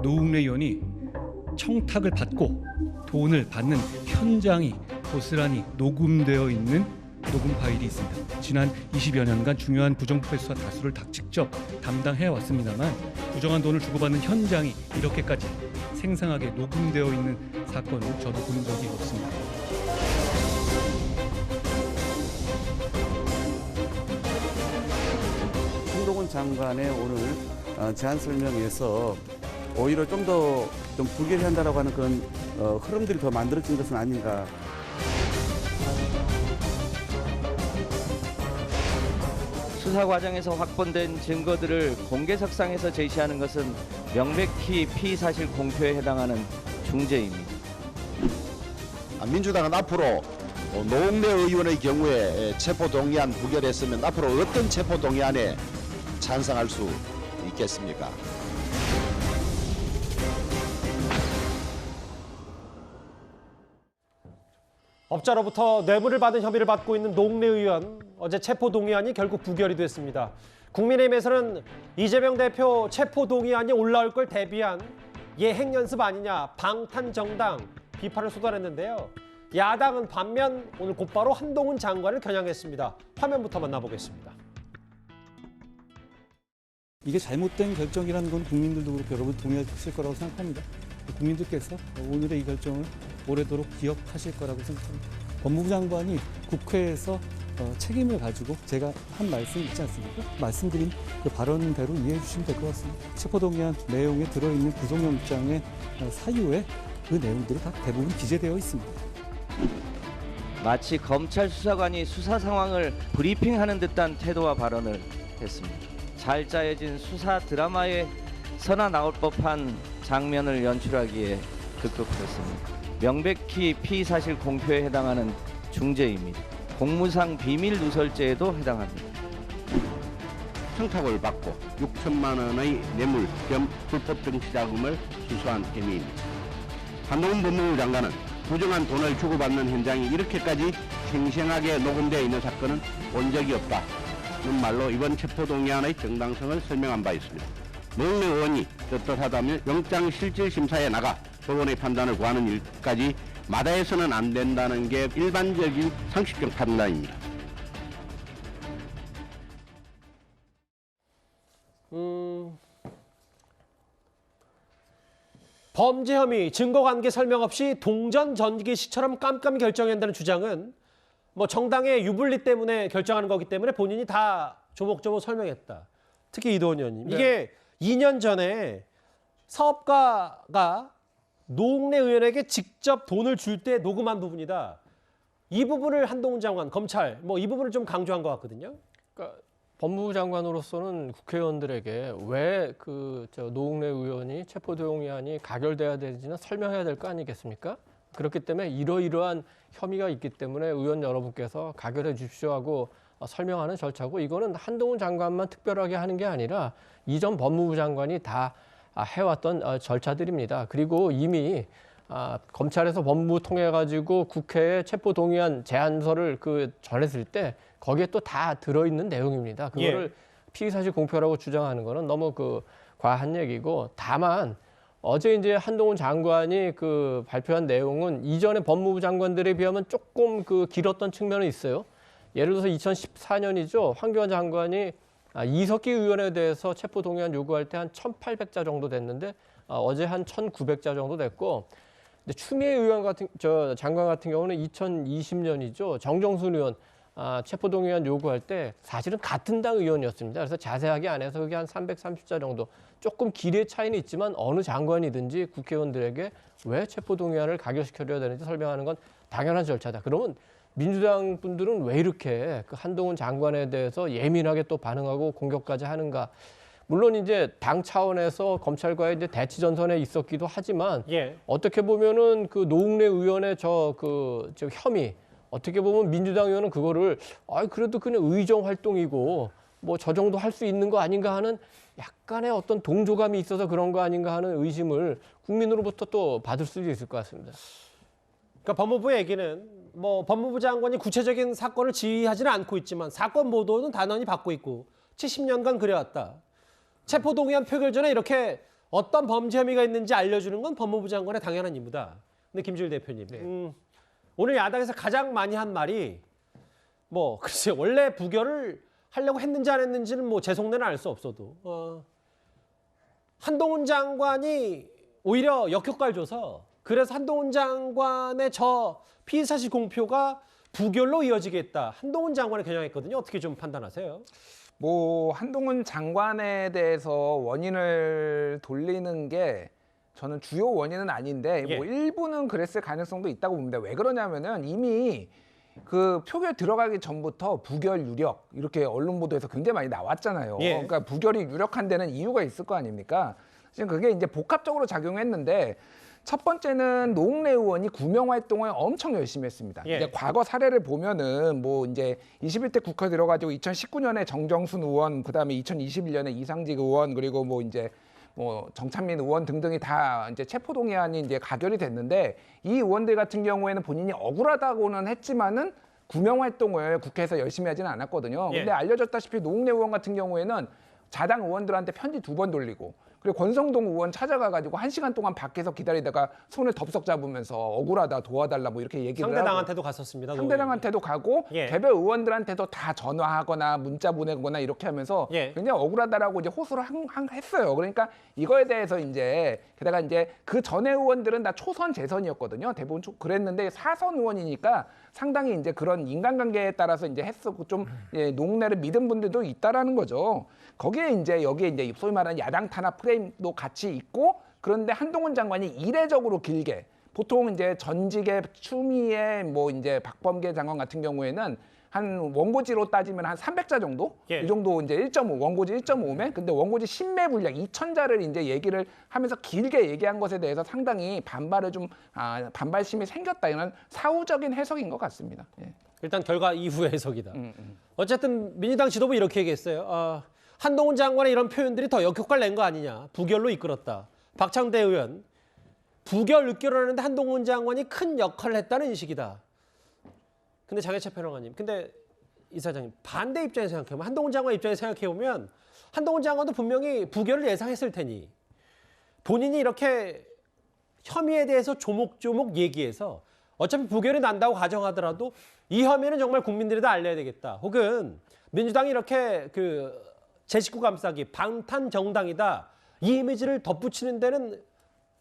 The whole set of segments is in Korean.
노웅래 의원이 청탁을 받고 돈을 받는 현장이 고스란히 녹음되어 있는 녹음 파일이 있습니다. 지난 20여 년간 중요한 부정부패 수사 다수를 직접 담당해 왔습니다만 부정한 돈을 주고받는 현장이 이렇게까지 생생하게 녹음되어 있는 사건을 저도 본 적이 없습니다. 한동훈 장관의 오늘 제안 설명에서 오히려 좀 더 부결한다라고 하는 그런 흐름들이 더 만들어진 것은 아닌가. 수사 과정에서 확보된 증거들을 공개석상에서 제시하는 것은 명백히 피의사실 공표에 해당하는 중죄입니다. 민주당은 앞으로 노웅래 의원의 경우에 체포동의안 부결했으면 앞으로 어떤 체포동의안에 찬성할 수 있겠습니까? 업자로부터 뇌물을 받은 혐의를 받고 있는 노웅래 의원, 어제 체포동의안이 결국 부결이 됐습니다. 국민의힘에서는 이재명 대표 체포동의안이 올라올 걸 대비한 예행연습 아니냐, 방탄정당 비판을 쏟아냈는데요. 야당은 반면 오늘 곧바로 한동훈 장관을 겨냥했습니다. 화면부터 만나보겠습니다. 이게 잘못된 결정이라는 건 국민들도 그렇고 여러분 동의하실 거라고 생각합니다. 국민들께서 오늘의 이 결정을 오래도록 기억하실 거라고 생각합니다. 법무부 장관이 국회에서 책임을 가지고 제가 한 말씀 있지 않습니까? 말씀드린 그 발언대로 이해해 주시면 될 것 같습니다. 체포동의안 내용에 들어있는 구속영장의 사유에 그 내용들이 다 대부분 기재되어 있습니다. 마치 검찰 수사관이 수사 상황을 브리핑하는 듯한 태도와 발언을 했습니다. 잘 짜여진 수사 드라마에 서나 나올 법한 장면을 연출하기에 급급했습니다. 명백히 피의사실 공표에 해당하는 중죄입니다. 공무상 비밀 누설죄에도 해당합니다. 청탁을 받고 6천만 원의 뇌물 겸 불법 정치자금을 수수한 혐의입니다. 한동훈 법무부 장관은 부정한 돈을 주고받는 현장이 이렇게까지 생생하게 녹음되어 있는 사건은 본 적이 없다는 말로 이번 체포동의안의 정당성을 설명한 바 있습니다. 노웅래 의원이 떳떳하다면 영장실질심사에 나가 법원의 판단을 구하는 일까지 마다해서는 안 된다는 게 일반적인 상식적 판단입니다. 범죄 혐의, 증거관계 설명 없이 동전 전기식처럼 깜깜이 결정한다는 주장은 뭐 정당의 유불리 때문에 결정하는 거기 때문에 본인이 다 조목조목 설명했다. 특히 이도원 의원님. 네. 이게 2년 전에 사업가가 노웅래 의원에게 직접 돈을 줄 때 녹음한 부분이다. 이 부분을 한동훈 장관, 검찰 이 부분을 좀 강조한 것 같거든요. 그러니까 법무부 장관으로서는 국회의원들에게 왜 노웅래 의원이 체포동의안이 가결돼야 되는지는 설명해야 될 거 아니겠습니까? 그렇기 때문에 이러이러한 혐의가 있기 때문에 의원 여러분께서 가결해 주십시오 하고 설명하는 절차고, 이거는 한동훈 장관만 특별하게 하는 게 아니라 이전 법무부 장관이 다 해왔던 절차들입니다. 그리고 이미 검찰에서 법무부 통해 가지고 국회에 체포동의안 제안서를 전했을 때 거기에 또 다 들어있는 내용입니다. 그거를 피의사실 공표라고 주장하는 거는 너무 과한 얘기고, 다만 어제 이제 한동훈 장관이 발표한 내용은 이전의 법무부 장관들에 비하면 조금 길었던 측면이 있어요. 예를 들어서 2014년이죠. 황교안 장관이 이석기 의원에 대해서 체포동의안 요구할 때 한 1,800자 정도 됐는데 어제 한 1,900자 정도 됐고, 근데 추미애 의원 장관 같은 경우는 2020년이죠. 정정순 의원 체포동의안 요구할 때 사실은 같은 당 의원이었습니다. 그래서 자세하게 안 해서 그게 한 330자 정도, 조금 길이의 차이는 있지만 어느 장관이든지 국회의원들에게 왜 체포동의안을 가결시켜야 되는지 설명하는 건 당연한 절차다. 그러면 민주당 분들은 왜 이렇게 한동훈 장관에 대해서 예민하게 또 반응하고 공격까지 하는가? 물론 이제 당 차원에서 검찰과의 이제 대치 전선에 있었기도 하지만 어떻게 보면은 노웅래 의원의 저 혐의, 어떻게 보면 민주당 의원은 그거를 그래도 그냥 의정 활동이고 저 정도 할 수 있는 거 아닌가 하는 약간의 어떤 동조감이 있어서 그런 거 아닌가 하는 의심을 국민으로부터 또 받을 수도 있을 것 같습니다. 그러니까 법무부 얘기는 뭐 법무부 장관이 구체적인 사건을 지휘하지는 않고 있지만 사건 보도는 단언히 받고 있고 70년간 그래왔다. 체포동의안 표결 전에 이렇게 어떤 범죄 혐의가 있는지 알려주는 건 법무부 장관의 당연한 임무다. 근데 김주일 대표님, 오늘 야당에서 가장 많이 한 말이 뭐 글쎄 원래 부결을 하려고 했는지 안 했는지는 뭐 제 속내는 알 수 없어도 한동훈 장관이 오히려 역효과를 줘서 그래서 한동훈 장관의 저 피의사실 공표가 부결로 이어지겠다. 한동훈 장관을 겨냥했거든요. 어떻게 좀 판단하세요? 뭐 한동훈 장관에 대해서 원인을 돌리는 게 저는 주요 원인은 아닌데 예. 뭐 일부는 그랬을 가능성도 있다고 봅니다. 왜 그러냐면은 이미 그 표결 들어가기 전부터 부결 유력 이렇게 언론 보도에서 굉장히 많이 나왔잖아요. 예. 그러니까 부결이 유력한 데는 이유가 있을 거 아닙니까? 지금 그게 이제 복합적으로 작용했는데 첫 번째는 노웅래 의원이 구명 활동을 엄청 열심히 했습니다. 예. 이제 과거 사례를 보면은 뭐 이제 21대 국회 들어가지고 2019년에 정정순 의원, 그다음에 2021년에 이상직 의원, 그리고 뭐 이제 뭐 정찬민 의원 등등이 다 이제 체포동의안이 이제 가결이 됐는데 이 의원들 같은 경우에는 본인이 억울하다고는 했지만은 구명 활동을 국회에서 열심히 하지는 않았거든요. 예. 근데 알려졌다시피 노웅래 의원 같은 경우에는 자당 의원들한테 편지 2번 돌리고 그리고 권성동 의원 찾아가가지고 1시간 동안 밖에서 기다리다가 손을 덥석 잡으면서 억울하다 도와달라 뭐 이렇게 얘기를 하고 상대당한테도 갔었습니다. 상대당한테도 가고 예. 개별 의원들한테도 다 전화하거나 문자 보내거나 이렇게 하면서 예. 굉장히 억울하다라고 이제 호소를 했어요. 그러니까 이거에 대해서 이제 게다가 이제 그 전에 의원들은 다 초선 재선이었거든요. 대부분 그랬는데 4선 의원이니까 상당히 이제 그런 인간관계에 따라서 이제 했었고 좀 예, 농내를 믿은 분들도 있다라는 거죠. 거기에 이제 여기에 이제 소위 말하는 야당 탄압 프레임도 같이 있고 그런데 한동훈 장관이 이례적으로 길게 보통 이제 전직의 추미애 뭐 이제 박범계 장관 같은 경우에는 한 원고지로 따지면 한 300자 정도? 예. 이 정도 이제 1.5, 원고지 1.5매? 근데 원고지 신매 분량 2,000자를 이제 얘기를 하면서 길게 얘기한 것에 대해서 상당히 반발을 좀, 반발심이 생겼다. 이런 사후적인 해석인 것 같습니다. 예. 일단 결과 이후의 해석이다. 어쨌든 민주당 지도부 이렇게 얘기했어요. 한동훈 장관의 이런 표현들이 더 역효과를 낸 거 아니냐. 부결로 이끌었다. 박창대 의원, 부결 늦결하는데 한동훈 장관이 큰 역할을 했다는 인식이다. 근데 장혜철 평론가님, 근데 이사장님 반대 입장에서 생각해보면 한동훈 장관 입장에서 생각해보면 한동훈 장관도 분명히 부결을 예상했을 테니 본인이 이렇게 혐의에 대해서 조목조목 얘기해서 어차피 부결이 난다고 가정하더라도 이 혐의는 정말 국민들이 다 알려야 되겠다. 혹은 민주당이 이렇게 그 제 식구 감싸기 방탄 정당이다. 이 이미지를 덧붙이는 데는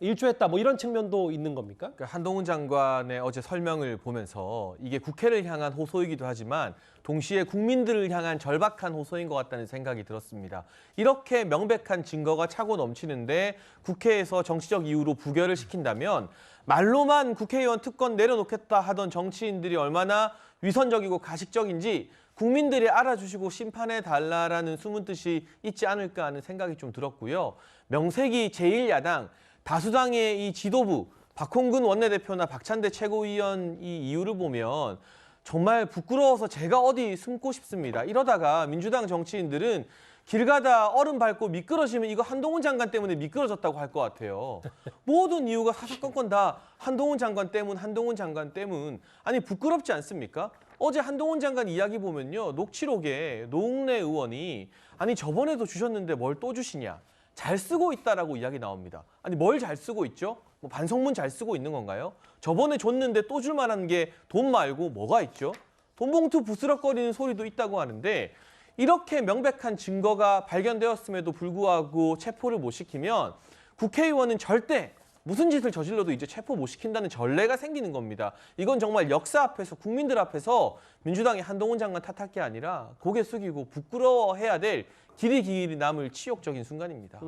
일조했다. 뭐 이런 측면도 있는 겁니까? 그러니까 한동훈 장관의 어제 설명을 보면서 이게 국회를 향한 호소이기도 하지만 동시에 국민들을 향한 절박한 호소인 것 같다는 생각이 들었습니다. 이렇게 명백한 증거가 차고 넘치는데 국회에서 정치적 이유로 부결을 시킨다면 말로만 국회의원 특권 내려놓겠다 하던 정치인들이 얼마나 위선적이고 가식적인지 국민들이 알아주시고 심판해달라라는 숨은 뜻이 있지 않을까 하는 생각이 좀 들었고요. 명색이 제1야당 다수당의 이 지도부, 박홍근 원내대표나 박찬대 최고위원 이 이유를 보면 정말 부끄러워서 제가 어디 숨고 싶습니다. 이러다가 민주당 정치인들은 길 가다 얼음 밟고 미끄러지면 이거 한동훈 장관 때문에 미끄러졌다고 할 것 같아요. 모든 이유가 사사건건 다 한동훈 장관 때문, 한동훈 장관 때문. 아니 부끄럽지 않습니까? 어제 한동훈 장관 이야기 보면요. 녹취록에 노웅래 의원이 아니 저번에도 주셨는데 뭘 또 주시냐. 잘 쓰고 있다라고 이야기 나옵니다. 아니 뭘 잘 쓰고 있죠? 뭐 반성문 잘 쓰고 있는 건가요? 저번에 줬는데 또 줄 만한 게 돈 말고 뭐가 있죠? 돈 봉투 부스럭거리는 소리도 있다고 하는데 이렇게 명백한 증거가 발견되었음에도 불구하고 체포를 못 시키면 국회의원은 절대 무슨 짓을 저질러도 이제 체포 못 시킨다는 전례가 생기는 겁니다. 이건 정말 역사 앞에서 국민들 앞에서 민주당이 한동훈 장관 탓할 게 아니라 고개 숙이고 부끄러워해야 될 길이 남을 치욕적인 순간입니다.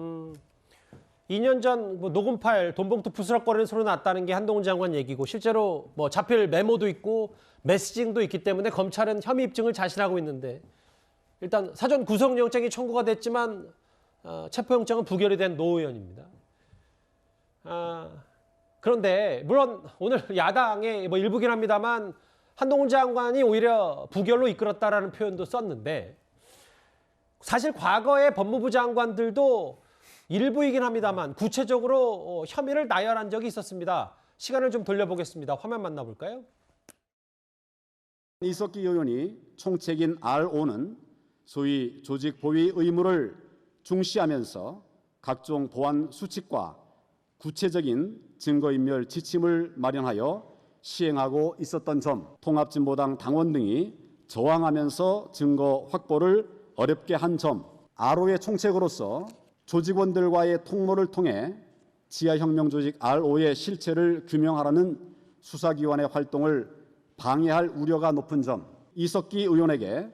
2년 전 뭐 녹음 파일 돈봉투 부스럭거리는 소리 났다는 게 한동훈 장관 얘기고 실제로 뭐 잡힐 메모도 있고 메시징도 있기 때문에 검찰은 혐의 입증을 자신하고 있는데 일단 사전 구속영장이 청구가 됐지만 체포영장은 부결이 된 노 의원입니다. 그런데 물론 오늘 야당의 뭐 일부긴 합니다만 한동훈 장관이 오히려 부결로 이끌었다라는 표현도 썼는데 사실 과거의 법무부 장관들도 일부이긴 합니다만 구체적으로 혐의를 나열한 적이 있었습니다. 시간을 좀 돌려보겠습니다. 화면 만나볼까요? 이석기 의원이 총책인 RO는 소위 조직 보위 의무를 중시하면서 각종 보안 수칙과 구체적인 증거인멸 지침을 마련하여 시행하고 있었던 점, 통합진보당 당원 등이 저항하면서 증거 확보를 어렵게 한 점, RO의 총책으로서 조직원들과의 통모를 통해 지하혁명 조직 RO의 실체를 규명하라는 수사기관의 활동을 방해할 우려가 높은 점, 이석기 의원에게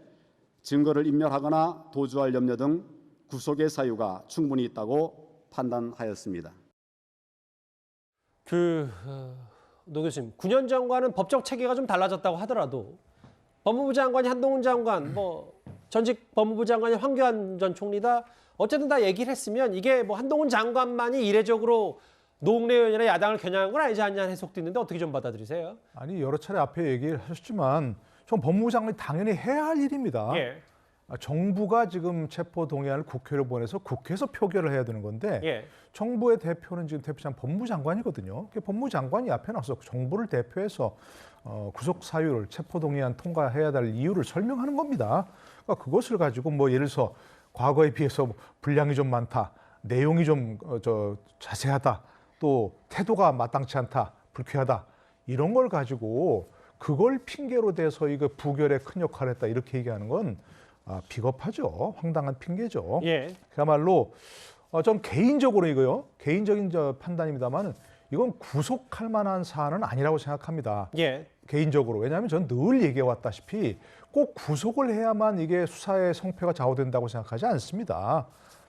증거를 인멸하거나 도주할 염려 등 구속의 사유가 충분히 있다고 판단하였습니다. 노 교수님, 9년 전과는 법적 체계가 좀 달라졌다고 하더라도 법무부 장관이 한동훈 장관, 전직 법무부 장관이 황교안 전 총리다 어쨌든 다 얘기를 했으면 이게 한동훈 장관만이 이례적으로 노웅래 의원이나 야당을 겨냥한 건 아니지 않냐는 해석도 있는데 어떻게 좀 받아들이세요? 아니 여러 차례 앞에 얘기를 하셨지만 전 법무부 장관이 당연히 해야 할 일입니다. 예. 정부가 지금 체포 동의안을 국회로 보내서 국회에서 표결을 해야 되는 건데 예. 정부의 대표는 지금 대표장 법무부 장관이거든요. 법무부 장관이 앞에 나서 정부를 대표해서 구속 사유를 체포 동의안 통과해야 될 이유를 설명하는 겁니다. 그러니까 그것을 가지고 예를 들어서 과거에 비해서 분량이 좀 많다, 내용이 좀 자세하다, 또 태도가 마땅치 않다, 불쾌하다 이런 걸 가지고 그걸 핑계로 대서 이거 부결에 큰 역할을 했다 이렇게 얘기하는 건 비겁하죠. 황당한 핑계죠. 예. 그야말로 전 개인적으로 이거요. 개인적인 판단입니다만 이건 구속할 만한 사안은 아니라고 생각합니다. 예. 개인적으로. 왜냐하면 저는 늘 얘기해왔다시피 꼭 구속을 해야만 이게 수사의 성패가 좌우된다고 생각하지 않습니다.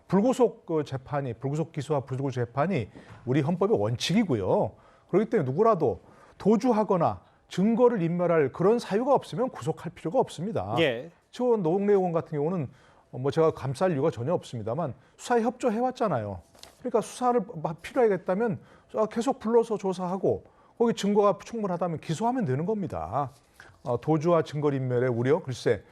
불구속 재판이, 불구속 기소와 불구속 재판이 우리 헌법의 원칙이고요. 그렇기 때문에 누구라도 도주하거나 증거를 인멸할 그런 사유가 없으면 구속할 필요가 없습니다. 예. 저 노웅래 의원 같은 경우는 제가 감쌀 이유가 전혀 없습니다만 수사에 협조해왔잖아요. 그러니까 수사를 필요하겠다면 계속 불러서 조사하고 거기 증거가 충분하다면 기소하면 되는 겁니다. 도주와 증거인멸의 우려? 글쎄,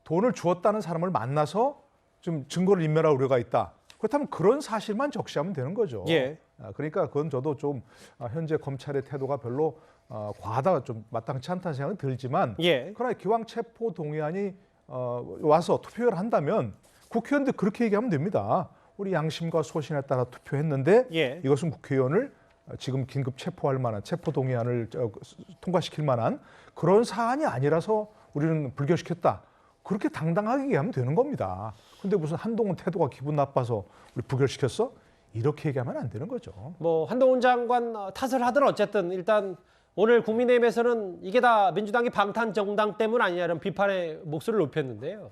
돈을 주었다는 사람을 만나서 좀 증거를 인멸할 우려가 있다. 그렇다면 그런 사실만 적시하면 되는 거죠. 예. 그러니까 그건 저도 좀 현재 검찰의 태도가 별로 과하다, 좀 마땅치 않다는 생각은 들지만 예. 그러나 기왕 체포 동의안이 와서 투표를 한다면 국회의원들 그렇게 얘기하면 됩니다. 우리 양심과 소신에 따라 투표했는데 예. 이것은 국회의원을 지금 긴급 체포할 만한 체포 동의안을 통과시킬 만한 그런 사안이 아니라서 우리는 불결시켰다. 그렇게 당당하게 얘기하면 되는 겁니다. 근데 무슨 한동훈 태도가 기분 나빠서 우리 부결시켰어? 이렇게 얘기하면 안 되는 거죠. 한동훈 장관 탓을 하든 어쨌든 일단 오늘 국민의힘에서는 이게 다 민주당이 방탄 정당 때문 아니냐는 비판의 목소리를 높였는데요.